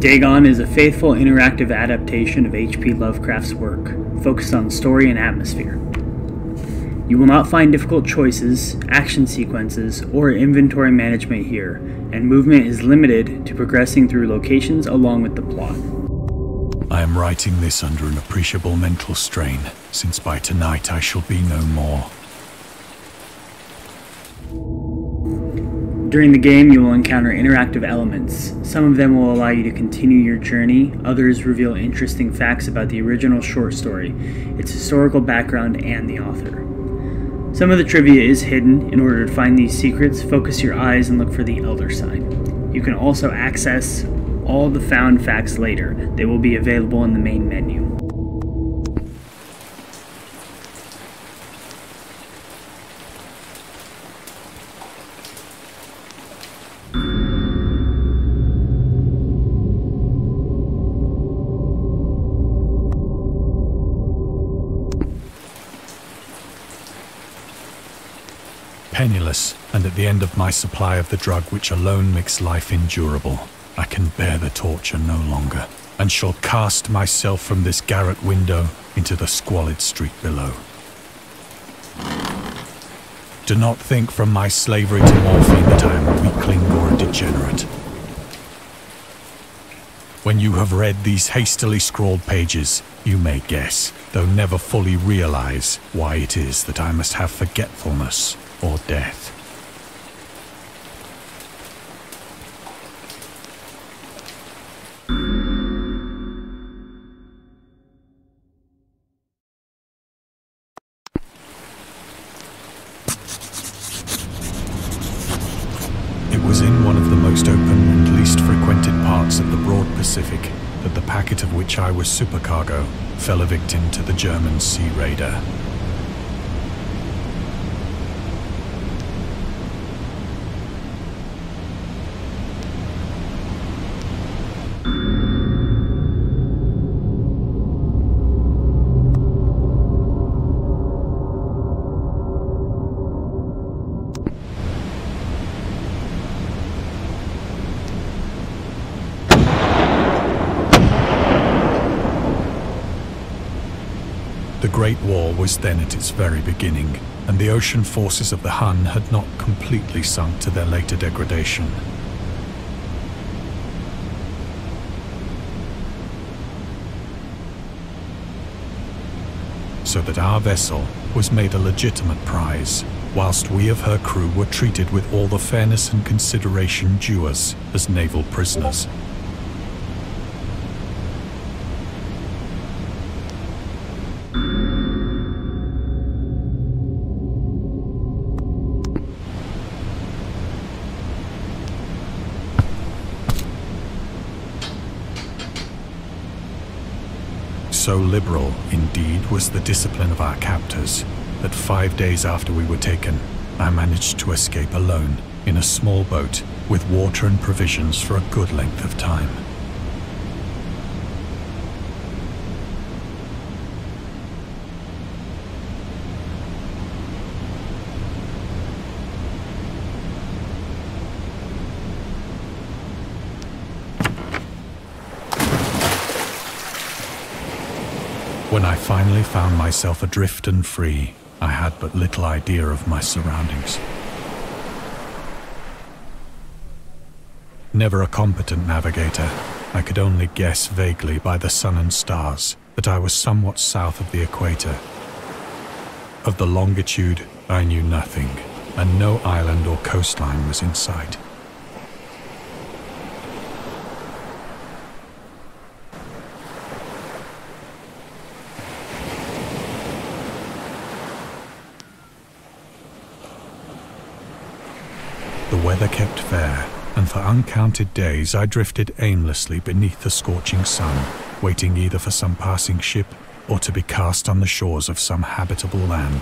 Dagon is a faithful interactive adaptation of H.P. Lovecraft's work, focused on story and atmosphere. You will not find difficult choices, action sequences, or inventory management here, and movement is limited to progressing through locations along with the plot. I am writing this under an appreciable mental strain, since by tonight I shall be no more. During the game, you will encounter interactive elements. Some of them will allow you to continue your journey, others reveal interesting facts about the original short story, its historical background, and the author. Some of the trivia is hidden. In order to find these secrets, focus your eyes and look for the Elder sign. You can also access all the found facts later. They will be available in the main menu. Penniless, and at the end of my supply of the drug which alone makes life endurable, I can bear the torture no longer, and shall cast myself from this garret window into the squalid street below. Do not think from my slavery to morphine that I am a weakling or a degenerate. When you have read these hastily scrawled pages, you may guess, though never fully realize, why it is that I must have forgetfulness or death. It was in one of the most open and least frequented parts of the broad Pacific that the packet of which I was supercargo fell a victim to the German sea raider. The Great War was then at its very beginning, and the ocean forces of the Hun had not completely sunk to their later degradation. So that our vessel was made a legitimate prize, whilst we of her crew were treated with all the fairness and consideration due us as naval prisoners. So liberal, indeed, was the discipline of our captors, that 5 days after we were taken, I managed to escape alone, in a small boat, with water and provisions for a good length of time. When I finally found myself adrift and free, I had but little idea of my surroundings. Never a competent navigator, I could only guess vaguely by the sun and stars that I was somewhat south of the equator. Of the longitude, I knew nothing, and no island or coastline was in sight. The weather kept fair, and for uncounted days I drifted aimlessly beneath the scorching sun, waiting either for some passing ship or to be cast on the shores of some habitable land.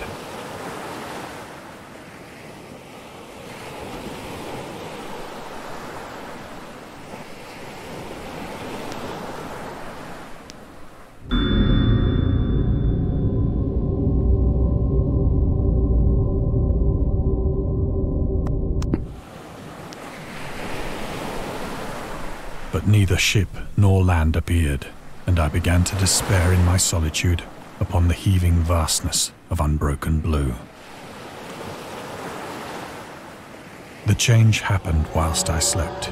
But neither ship nor land appeared, and I began to despair in my solitude upon the heaving vastness of unbroken blue. The change happened whilst I slept.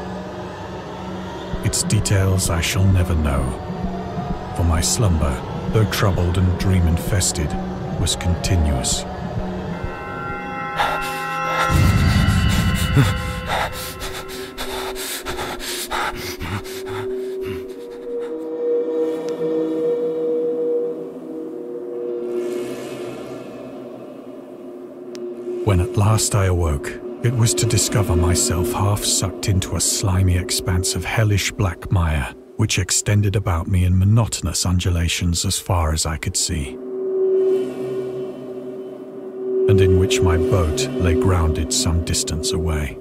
Its details I shall never know, for my slumber, though troubled and dream-infested, was continuous. When at last I awoke, it was to discover myself half sucked into a slimy expanse of hellish black mire, which extended about me in monotonous undulations as far as I could see, and in which my boat lay grounded some distance away.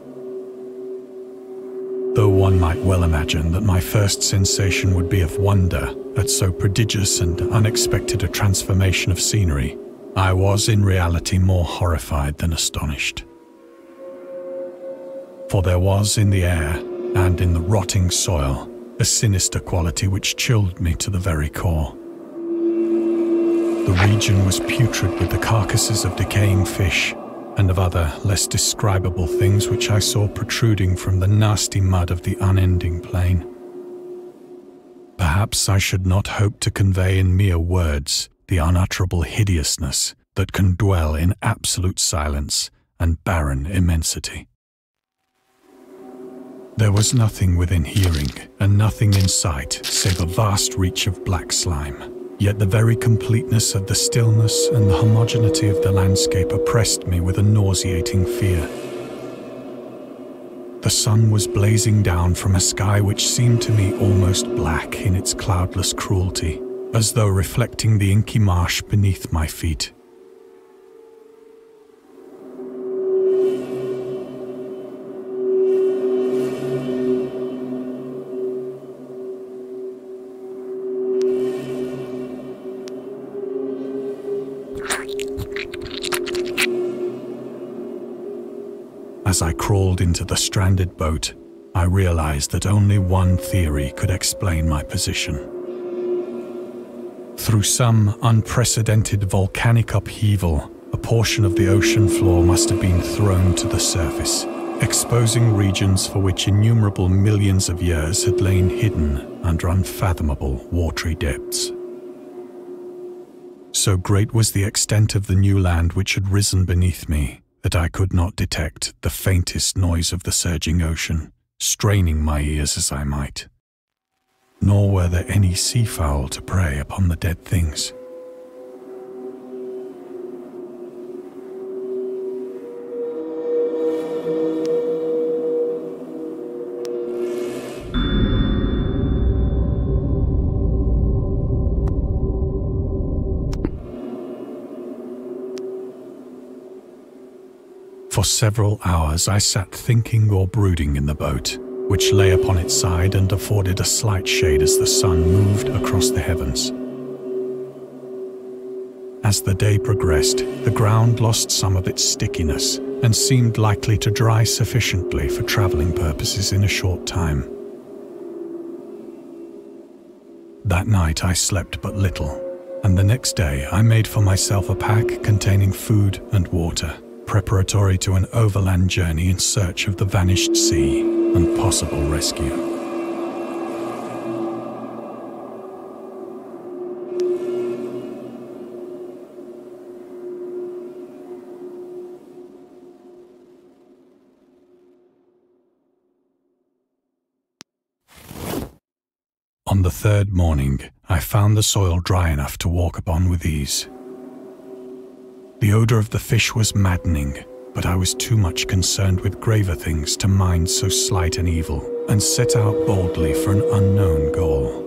Though one might well imagine that my first sensation would be of wonder at so prodigious and unexpected a transformation of scenery, I was in reality more horrified than astonished. For there was in the air, and in the rotting soil, a sinister quality which chilled me to the very core. The region was putrid with the carcasses of decaying fish, and of other, less describable things which I saw protruding from the nasty mud of the unending plain. Perhaps I should not hope to convey in mere words the unutterable hideousness that can dwell in absolute silence and barren immensity. There was nothing within hearing, and nothing in sight, save a vast reach of black slime. Yet the very completeness of the stillness and the homogeneity of the landscape oppressed me with a nauseating fear. The sun was blazing down from a sky which seemed to me almost black in its cloudless cruelty, as though reflecting the inky marsh beneath my feet. As I crawled into the stranded boat, I realized that only one theory could explain my position. Through some unprecedented volcanic upheaval, a portion of the ocean floor must have been thrown to the surface, exposing regions for which innumerable millions of years had lain hidden under unfathomable watery depths. So great was the extent of the new land which had risen beneath me that I could not detect the faintest noise of the surging ocean, straining my ears as I might. Nor were there any seafowl to prey upon the dead things. For several hours I sat thinking or brooding in the boat, which lay upon its side and afforded a slight shade as the sun moved across the heavens. As the day progressed, the ground lost some of its stickiness and seemed likely to dry sufficiently for traveling purposes in a short time. That night I slept but little, and the next day I made for myself a pack containing food and water, preparatory to an overland journey in search of the vanished sea and possible rescue. On the third morning, I found the soil dry enough to walk upon with ease. The odor of the fish was maddening, but I was too much concerned with graver things to mind so slight an evil, and set out boldly for an unknown goal.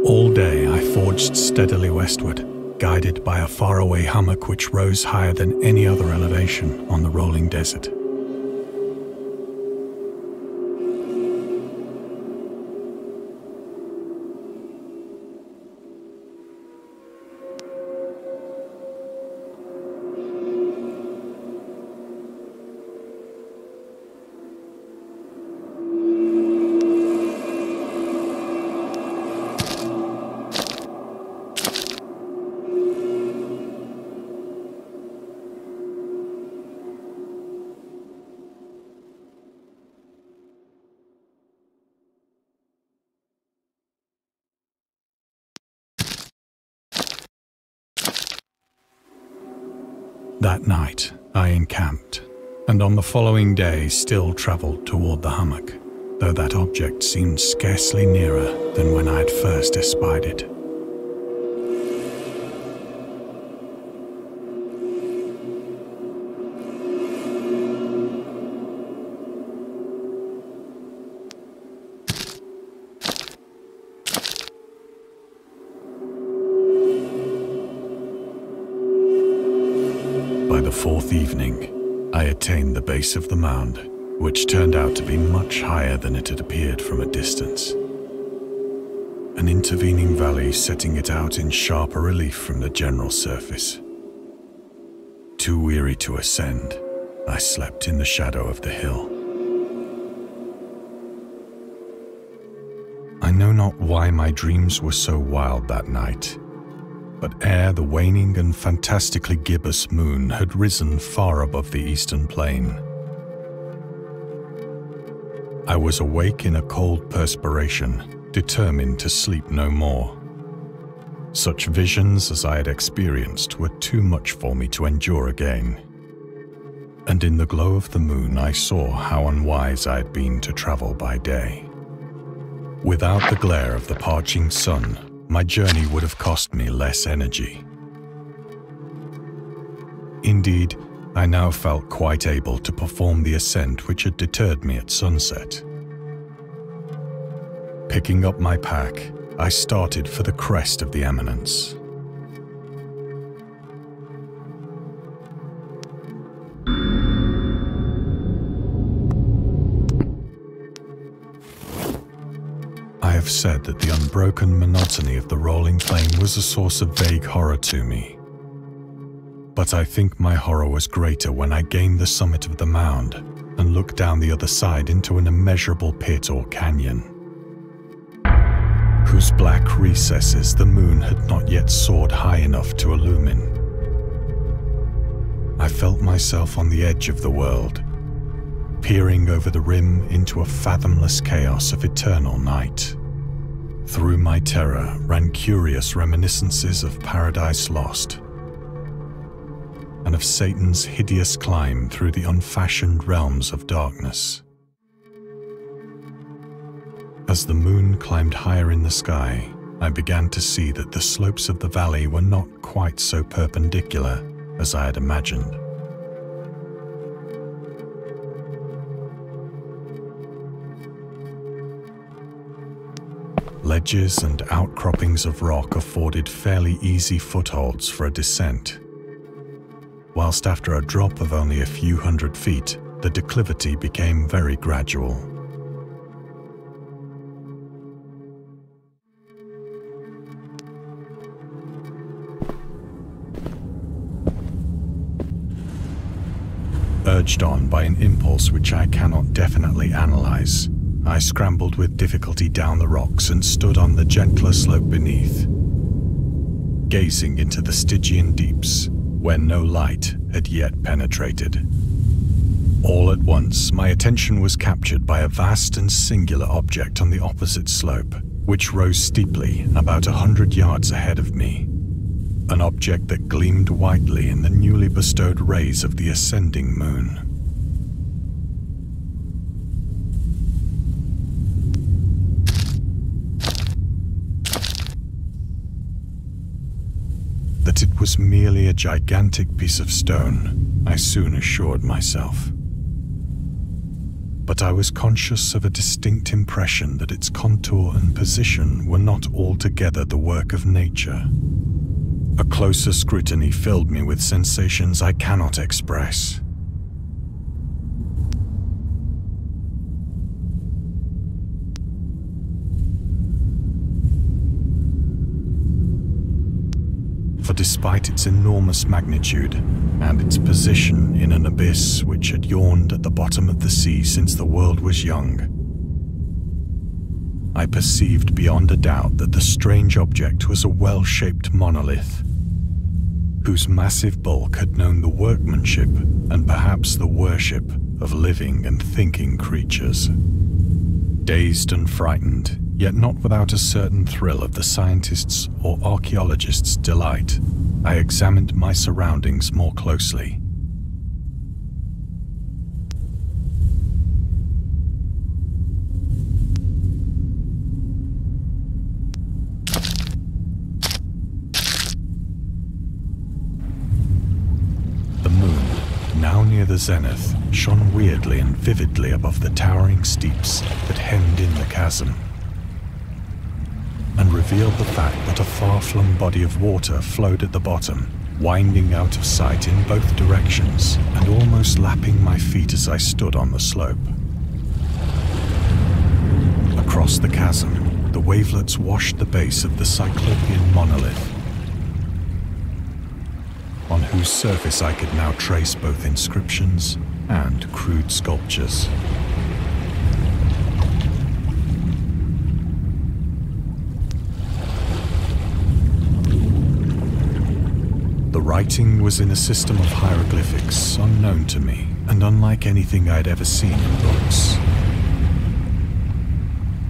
All day I forged steadily westward, guided by a faraway hummock which rose higher than any other elevation on the rolling desert. That night, I encamped, and on the following day still travelled toward the hummock, though that object seemed scarcely nearer than when I had first espied it. By the fourth evening, I attained the base of the mound, which turned out to be much higher than it had appeared from a distance. An intervening valley setting it out in sharper relief from the general surface. Too weary to ascend, I slept in the shadow of the hill. I know not why my dreams were so wild that night, but ere the waning and fantastically gibbous moon had risen far above the eastern plain, I was awake in a cold perspiration, determined to sleep no more. Such visions as I had experienced were too much for me to endure again, and in the glow of the moon I saw how unwise I had been to travel by day. Without the glare of the parching sun, my journey would have cost me less energy. Indeed, I now felt quite able to perform the ascent which had deterred me at sunset. Picking up my pack, I started for the crest of the eminence. I have said that the unbroken monotony of the rolling plain was a source of vague horror to me. But I think my horror was greater when I gained the summit of the mound and looked down the other side into an immeasurable pit or canyon, whose black recesses the moon had not yet soared high enough to illumine. I felt myself on the edge of the world, peering over the rim into a fathomless chaos of eternal night. Through my terror ran curious reminiscences of Paradise Lost, and of Satan's hideous climb through the unfashioned realms of darkness. As the moon climbed higher in the sky, I began to see that the slopes of the valley were not quite so perpendicular as I had imagined. Ledges and outcroppings of rock afforded fairly easy footholds for a descent, whilst after a drop of only a few hundred feet, the declivity became very gradual. Urged on by an impulse which I cannot definitely analyze, I scrambled with difficulty down the rocks and stood on the gentler slope beneath, gazing into the Stygian deeps where no light had yet penetrated. All at once, my attention was captured by a vast and singular object on the opposite slope, which rose steeply about 100 yards ahead of me. An object that gleamed whitely in the newly bestowed rays of the ascending moon. That it was merely a gigantic piece of stone, I soon assured myself. But I was conscious of a distinct impression that its contour and position were not altogether the work of nature. A closer scrutiny filled me with sensations I cannot express. For despite its enormous magnitude and its position in an abyss which had yawned at the bottom of the sea since the world was young, I perceived beyond a doubt that the strange object was a well-shaped monolith, whose massive bulk had known the workmanship and perhaps the worship of living and thinking creatures. Dazed and frightened, yet not without a certain thrill of the scientist's or archaeologist's delight, I examined my surroundings more closely. The moon, now near the zenith, shone weirdly and vividly above the towering steeps that hemmed in the chasm, and revealed the fact that a far-flung body of water flowed at the bottom, winding out of sight in both directions and almost lapping my feet as I stood on the slope. Across the chasm, the wavelets washed the base of the Cyclopean monolith, on whose surface I could now trace both inscriptions and crude sculptures. The writing was in a system of hieroglyphics unknown to me and unlike anything I'd ever seen in books,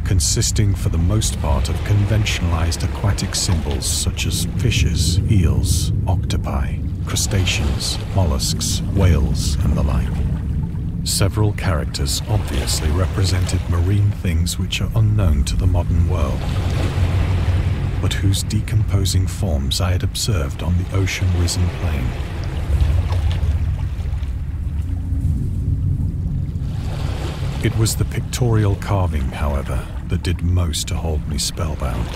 consisting for the most part of conventionalized aquatic symbols such as fishes, eels, octopi, crustaceans, mollusks, whales, and the like. Several characters obviously represented marine things which are unknown to the modern world, but whose decomposing forms I had observed on the ocean-risen plain. It was the pictorial carving, however, that did most to hold me spellbound.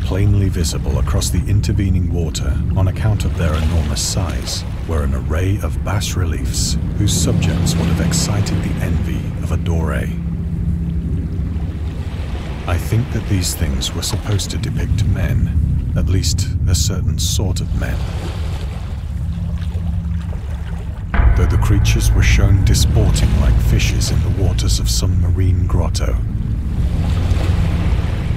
Plainly visible across the intervening water on account of their enormous size were an array of bas-reliefs whose subjects would have excited the envy of a Doré. I think that these things were supposed to depict men, at least a certain sort of men. Though the creatures were shown disporting like fishes in the waters of some marine grotto,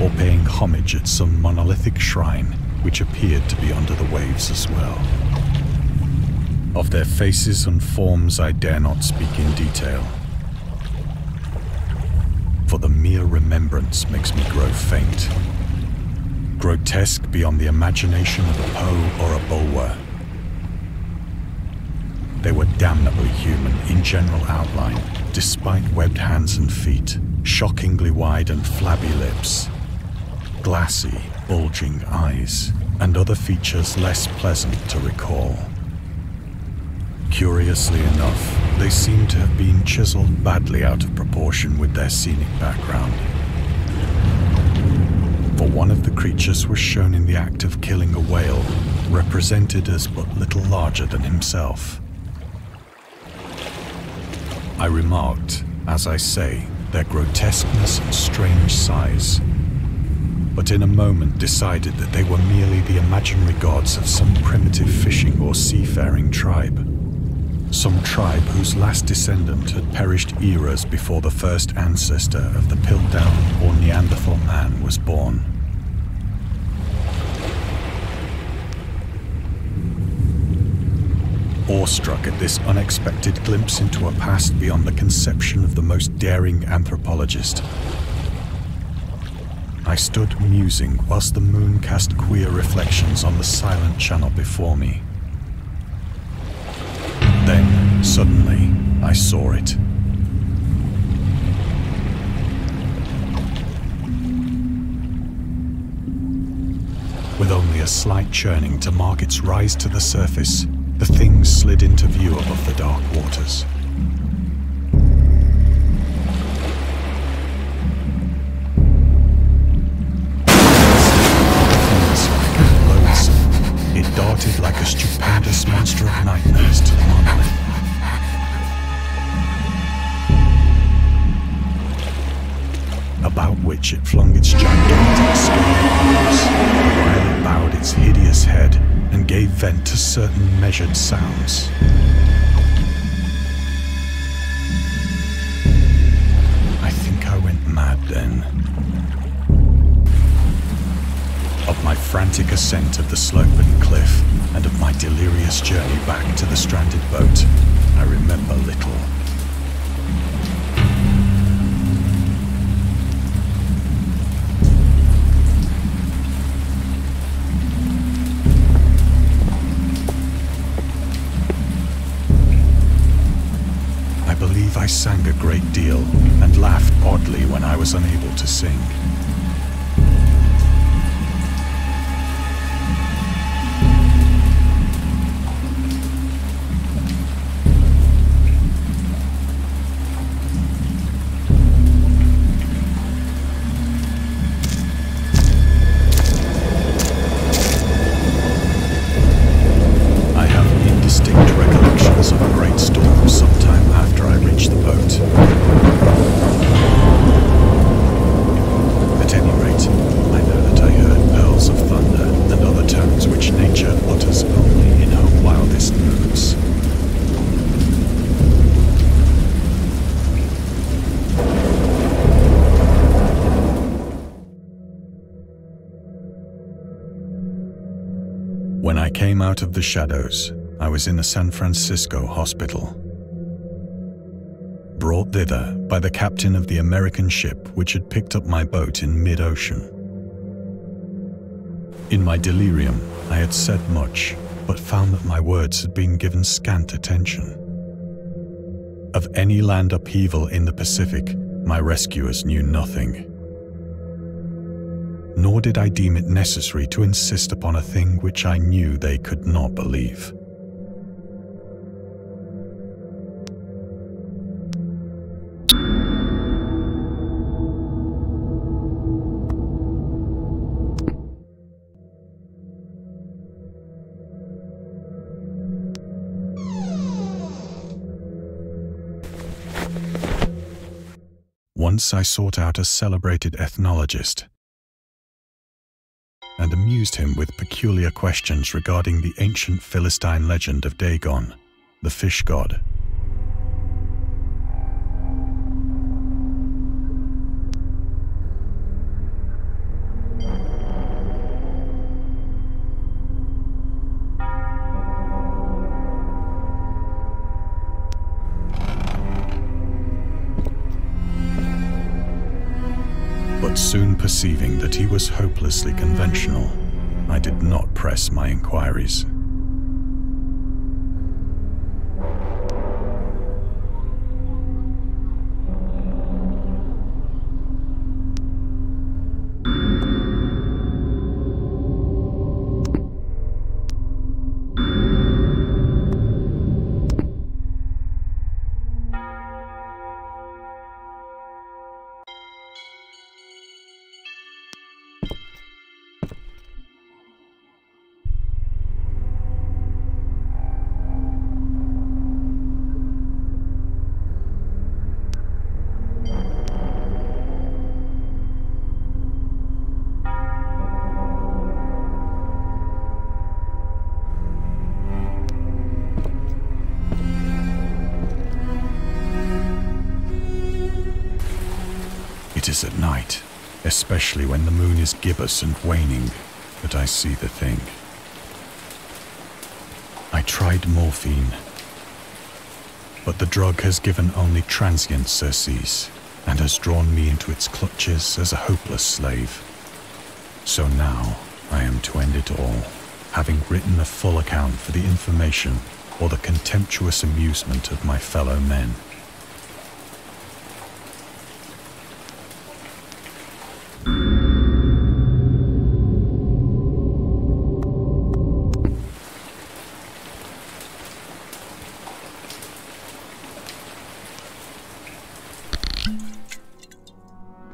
or paying homage at some monolithic shrine which appeared to be under the waves as well. Of their faces and forms I dare not speak in detail, for the mere remembrance makes me grow faint. Grotesque beyond the imagination of a Poe or a Bulwer. They were damnably human in general outline, despite webbed hands and feet, shockingly wide and flabby lips, glassy, bulging eyes, and other features less pleasant to recall. Curiously enough, they seem to have been chiseled badly out of proportion with their scenic background. For one of the creatures was shown in the act of killing a whale, represented as but little larger than himself. I remarked, as I say, their grotesqueness and strange size, but in a moment decided that they were merely the imaginary gods of some primitive fishing or seafaring tribe. Some tribe whose last descendant had perished eras before the first ancestor of the Piltdown or Neanderthal man was born. Awestruck at this unexpected glimpse into a past beyond the conception of the most daring anthropologist, I stood musing whilst the moon cast queer reflections on the silent channel before me. Then, suddenly, I saw it. With only a slight churning to mark its rise to the surface, the thing slid into view above the dark waters. It darted like a stupendous monster of nightmares to the monolith. About which it flung its gigantic scaly arms, while it bowed its hideous head and gave vent to certain measured sounds. I think I went mad then. Of my frantic ascent of the sloping cliff and of my delirious journey back to the stranded boat, I remember little. I believe I sang a great deal and laughed oddly when I was unable to sing. When I came out of the shadows, I was in a San Francisco hospital, brought thither by the captain of the American ship which had picked up my boat in mid-ocean. In my delirium, I had said much, but found that my words had been given scant attention. Of any land upheaval in the Pacific, my rescuers knew nothing. Nor did I deem it necessary to insist upon a thing which I knew they could not believe. Once I sought out a celebrated ethnologist and amused him with peculiar questions regarding the ancient Philistine legend of Dagon, the fish god. But soon perceiving that he was hopelessly conventional, I did not press my inquiries. It is at night, especially when the moon is gibbous and waning, that I see the thing. I tried morphine, but the drug has given only transient surcease and has drawn me into its clutches as a hopeless slave. So now I am to end it all, having written a full account for the information or the contemptuous amusement of my fellow men.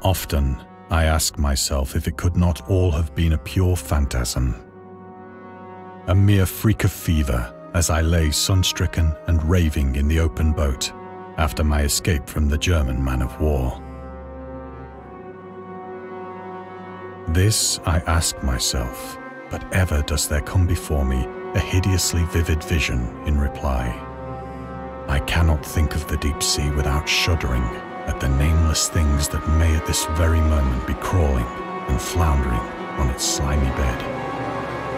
Often, I ask myself if it could not all have been a pure phantasm, a mere freak of fever as I lay sun-stricken and raving in the open boat after my escape from the German man-of-war. This I ask myself, but ever does there come before me a hideously vivid vision in reply. I cannot think of the deep sea without shuddering at the nameless things that may at this very moment be crawling and floundering on its slimy bed.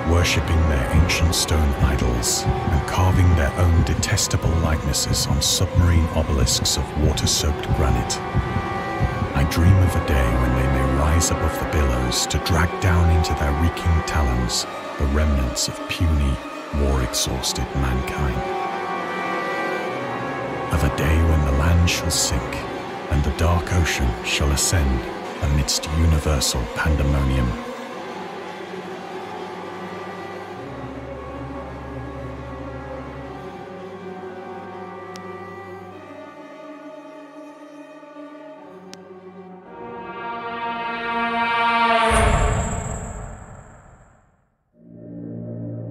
worshipping their ancient stone idols and carving their own detestable likenesses on submarine obelisks of water-soaked granite. I dream of a day when they may rise above the billows to drag down into their reeking talons the remnants of puny, war-exhausted mankind. Of a day when the land shall sink and the dark ocean shall ascend amidst universal pandemonium.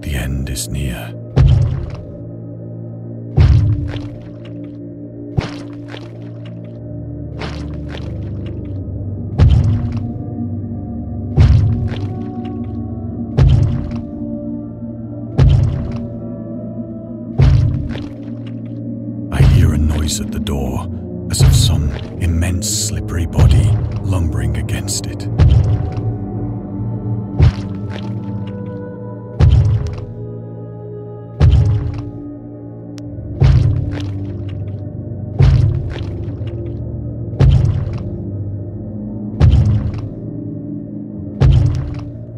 The end is near. I hear a noise at the door, as of some immense slippery body lumbering against it.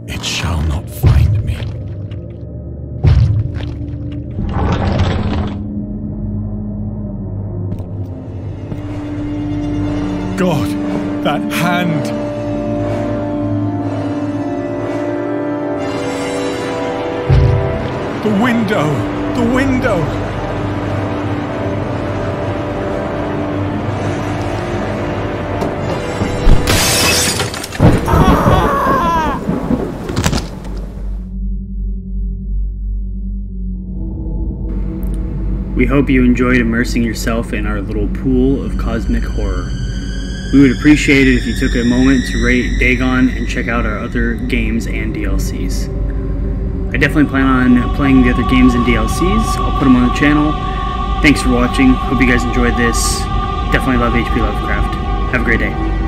It shall not find me. God, that hand! The window! The window! We hope you enjoyed immersing yourself in our little pool of cosmic horror. We would appreciate it if you took a moment to rate Dagon and check out our other games and DLCs. I definitely plan on playing the other games and DLCs. I'll put them on the channel. Thanks for watching. Hope you guys enjoyed this. Definitely love HP Lovecraft. Have a great day.